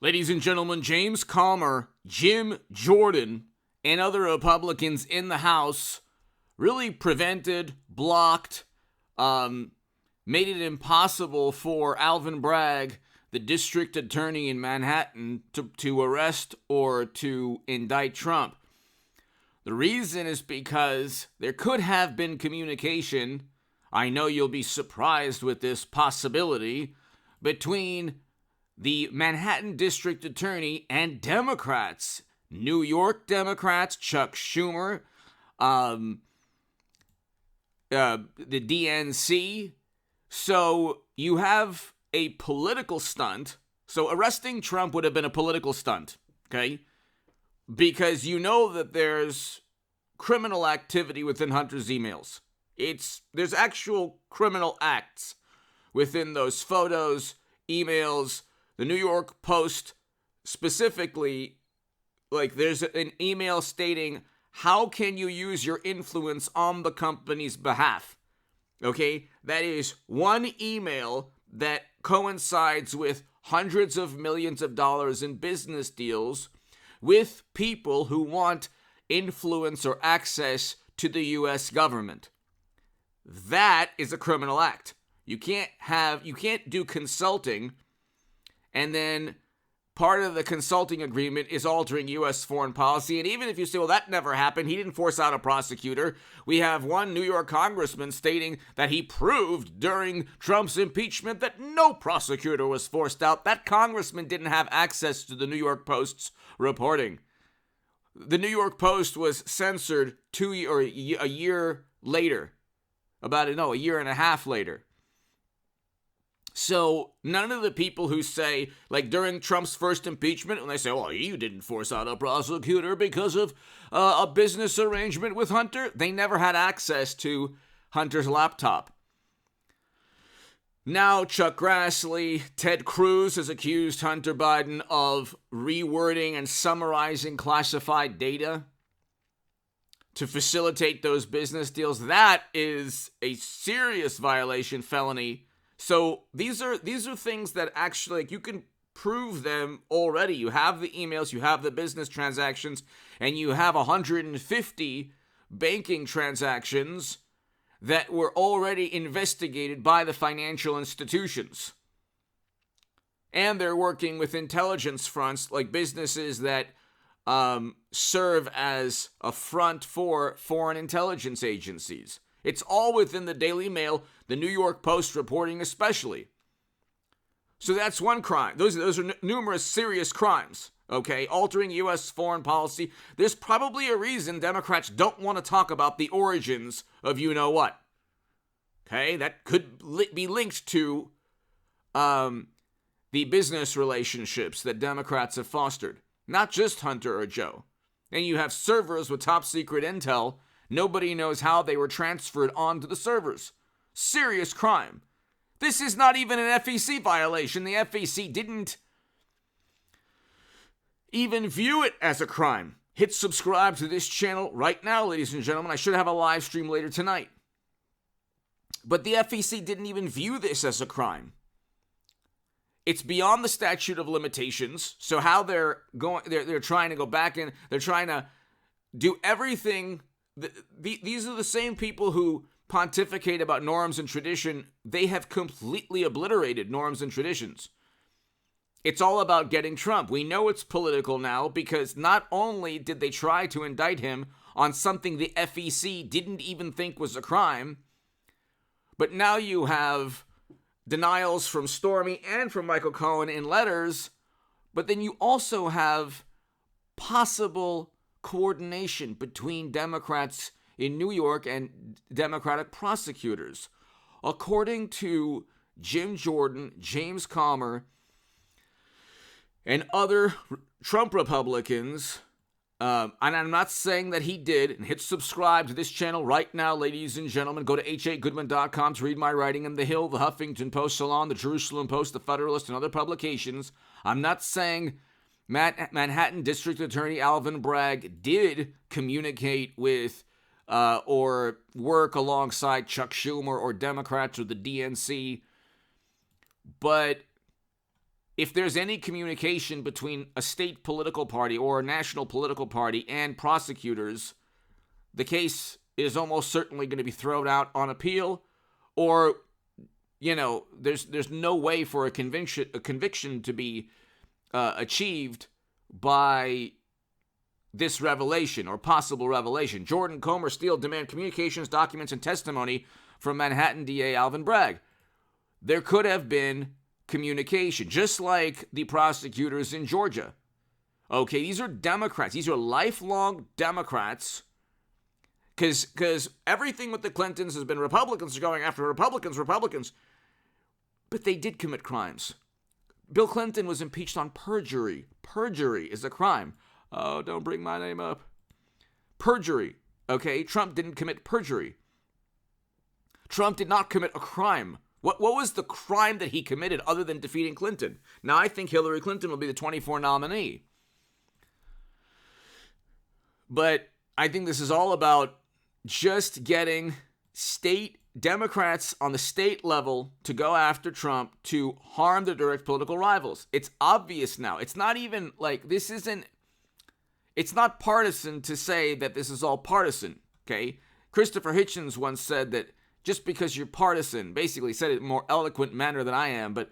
Ladies and gentlemen, James Comer, Jim Jordan, and other Republicans in the House really prevented, blocked, made it impossible for Alvin Bragg, the district attorney in Manhattan, to arrest or to indict Trump. The reason is because there could have been communication, I know you'll be surprised with this possibility, between the Manhattan district attorney and Democrats, New York Democrats, Chuck Schumer, the DNC. So you have a political stunt. So arresting Trump would have been a political stunt, okay? Because you know that there's criminal activity within Hunter's emails. There's actual criminal acts within those photos, emails. The New York Post specifically, there's an email stating, how can you use your influence on the company's behalf? Okay, that is one email that coincides with hundreds of millions of dollars in business deals with people who want influence or access to the U.S. government. That is a criminal act. You can't do consulting and then part of the consulting agreement is altering U.S. foreign policy. And even if you say, well, that never happened, he didn't force out a prosecutor. We have one New York congressman stating that he proved during Trump's impeachment that no prosecutor was forced out. That congressman didn't have access to the New York Post's reporting. The New York Post was censored a year later. A year and a half later. So none of the people who say, during Trump's first impeachment, when they say, well, you didn't force out a prosecutor because of a business arrangement with Hunter, they never had access to Hunter's laptop. Now Chuck Grassley, Ted Cruz has accused Hunter Biden of rewording and summarizing classified data to facilitate those business deals. That is a serious violation, felony. So these are things that actually you can prove them already. You have the emails, you have the business transactions, and you have 150 banking transactions that were already investigated by the financial institutions. And they're working with intelligence fronts, like businesses that serve as a front for foreign intelligence agencies. It's all within the Daily Mail, the New York Post reporting especially. So that's one crime. Those are numerous serious crimes, okay? Altering U.S. foreign policy. There's probably a reason Democrats don't want to talk about the origins of you-know-what. Okay? That could be linked to the business relationships that Democrats have fostered. Not just Hunter or Joe. And you have servers with top secret intel. Nobody knows how they were transferred onto the servers. Serious crime. This is not even an FEC violation. The FEC didn't even view it as a crime. Hit subscribe to this channel right now, ladies and gentlemen. I should have a live stream later tonight. But the FEC didn't even view this as a crime. It's beyond the statute of limitations. So how they're trying to go back and they're trying to do everything. These are the same people who pontificate about norms and tradition. They have completely obliterated norms and traditions. It's all about getting Trump. We know it's political now because not only did they try to indict him on something the FEC didn't even think was a crime, but now you have denials from Stormy and from Michael Cohen in letters, but then you also have possible coordination between Democrats in New York and Democratic prosecutors. According to Jim Jordan, James Comer, and other Trump Republicans, and I'm not saying that he did, and hit subscribe to this channel right now, ladies and gentlemen. Go to h8goodman.com to read my writing in The Hill, The Huffington Post, Salon, The Jerusalem Post, The Federalist, and other publications. I'm not saying Manhattan District Attorney Alvin Bragg did communicate with or work alongside Chuck Schumer or Democrats or the DNC, but if there's any communication between a state political party or a national political party and prosecutors, the case is almost certainly going to be thrown out on appeal, or, there's no way for a conviction to be achieved by this revelation or possible revelation. Jordan, Comer, Steele demand communications, documents, and testimony from Manhattan DA Alvin Bragg. There could have been communication, just like the prosecutors in Georgia. Okay, these are Democrats. These are lifelong Democrats. Because everything with the Clintons has been Republicans are going after Republicans. But they did commit crimes. Bill Clinton was impeached on perjury. Perjury is a crime. Oh, don't bring my name up. Perjury. Okay, Trump didn't commit perjury. Trump did not commit a crime. What was the crime that he committed other than defeating Clinton? Now, I think Hillary Clinton will be the 24 nominee. But I think this is all about just getting state Democrats on the state level to go after Trump to harm their direct political rivals. It's obvious now. It's not even like it's not partisan to say that this is all partisan, okay? Christopher Hitchens once said that just because you're partisan, basically said it in a more eloquent manner than I am, but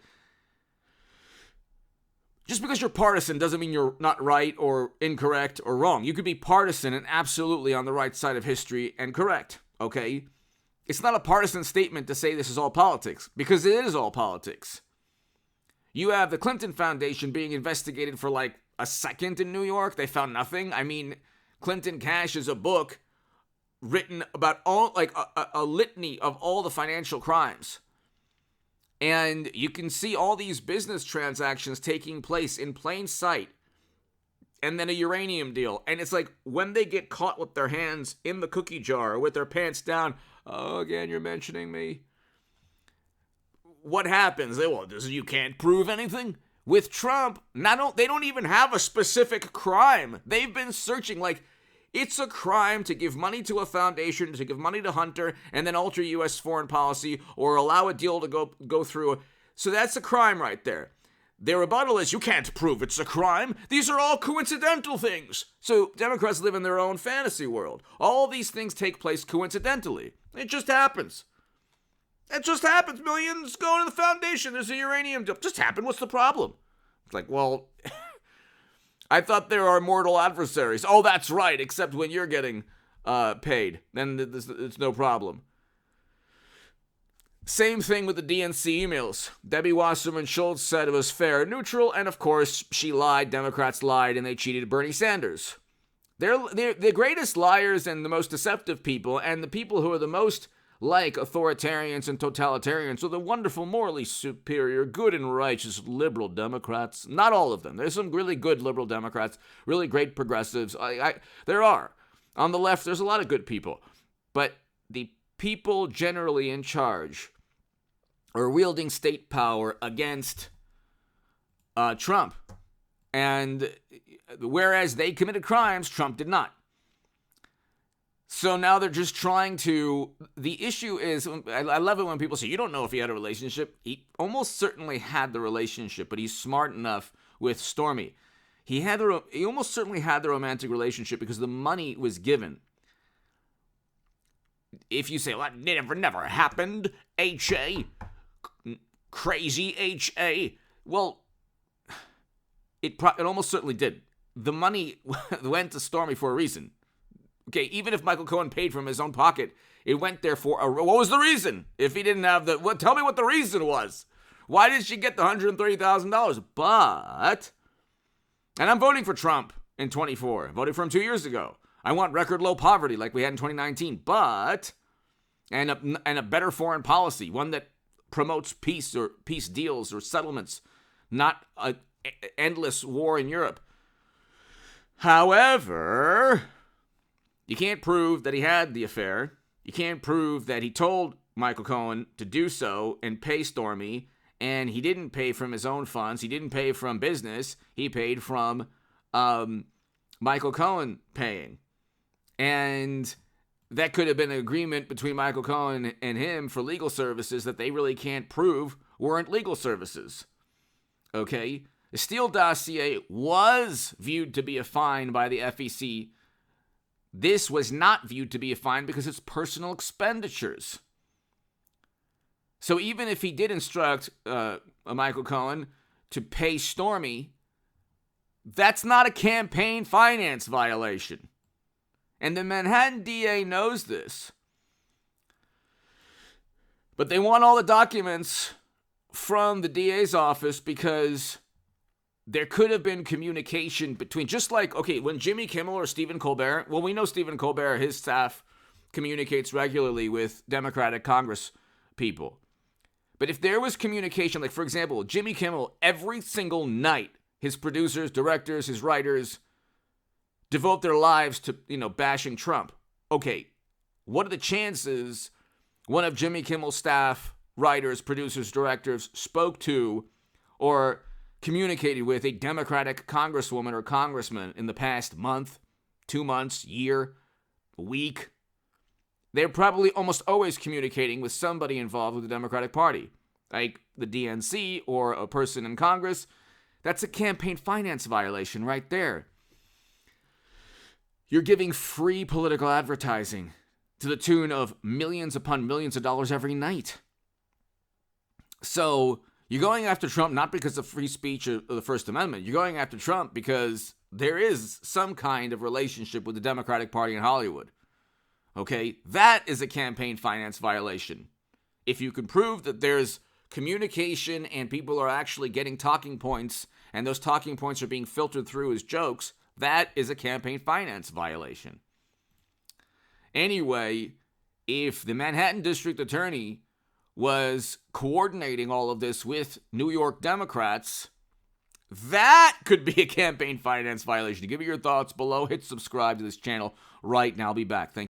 just because you're partisan doesn't mean you're not right or incorrect or wrong. You could be partisan and absolutely on the right side of history and correct, okay? It's not a partisan statement to say this is all politics, because it is all politics. You have the Clinton Foundation being investigated for like a second in New York. They found nothing. I mean, Clinton Cash is a book written about all, like a litany of all the financial crimes. And you can see all these business transactions taking place in plain sight. And then a uranium deal. And it's like when they get caught with their hands in the cookie jar or with their pants down, oh, again, you're mentioning me. What happens? You can't prove anything. With Trump, they don't even have a specific crime. They've been searching like, it's a crime to give money to a foundation, to give money to Hunter, and then alter U.S. foreign policy or allow a deal to go through. So that's a crime right there. Their rebuttal is, you can't prove it's a crime. These are all coincidental things. So Democrats live in their own fantasy world. All these things take place coincidentally. It just happens. It just happens. Millions go to the foundation. There's a uranium deal. Just happened. What's the problem? It's like, well, I thought there are mortal adversaries. Oh, that's right. Except when you're getting paid. Then it's no problem. Same thing with the DNC emails. Debbie Wasserman Schultz said it was fair and neutral, and of course, she lied. Democrats lied, and they cheated Bernie Sanders. They're the greatest liars and the most deceptive people, and the people who are the most like authoritarians and totalitarians are the wonderful, morally superior, good and righteous liberal Democrats. Not all of them. There's some really good liberal Democrats, really great progressives. There are. On the left, there's a lot of good people. But the people generally in charge are wielding state power against Trump. And whereas they committed crimes, Trump did not. So now they're just trying to, the issue is, I love it when people say, you don't know if he had a relationship. He almost certainly had the relationship, but he's smart enough with Stormy. He almost certainly had the romantic relationship because the money was given. If you say, well, that never happened, H.A., crazy H.A., well, it almost certainly did. The money went to Stormy for a reason. Okay, even if Michael Cohen paid from his own pocket, it went there for what was the reason? If he didn't have tell me what the reason was. Why did she get the $130,000? But, and I'm voting for Trump in 24. I voted for him 2 years ago. I want record low poverty like we had in 2019. But, and a better foreign policy, one that promotes peace or peace deals or settlements, not an endless war in Europe. However, you can't prove that he had the affair. You can't prove that he told Michael Cohen to do so and pay Stormy, and he didn't pay from his own funds. He didn't pay from business. He paid from Michael Cohen paying. And that could have been an agreement between Michael Cohen and him for legal services that they really can't prove weren't legal services. Okay? The Steele dossier was viewed to be a fine by the FEC. This was not viewed to be a fine because it's personal expenditures. So even if he did instruct Michael Cohen to pay Stormy, that's not a campaign finance violation. And the Manhattan DA knows this. But they want all the documents from the DA's office because there could have been communication between, just like, okay, when Jimmy Kimmel or Stephen Colbert, well, we know Stephen Colbert, his staff communicates regularly with Democratic Congress people. But if there was communication, like, for example, Jimmy Kimmel, every single night, his producers, directors, his writers devote their lives to, bashing Trump. Okay, what are the chances one of Jimmy Kimmel's staff, writers, producers, directors spoke to or communicated with a Democratic congresswoman or congressman in the past month, 2 months, year, week? They're probably almost always communicating with somebody involved with the Democratic Party, like the DNC or a person in Congress. That's a campaign finance violation right there. You're giving free political advertising to the tune of millions upon millions of dollars every night. So you're going after Trump not because of free speech or the First Amendment. You're going after Trump because there is some kind of relationship with the Democratic Party in Hollywood. Okay, that is a campaign finance violation. If you can prove that there's communication and people are actually getting talking points and those talking points are being filtered through as jokes, that is a campaign finance violation. Anyway, if the Manhattan District Attorney was coordinating all of this with New York Democrats, that could be a campaign finance violation. Give me your thoughts below. Hit subscribe to this channel right now. I'll be back. Thank you.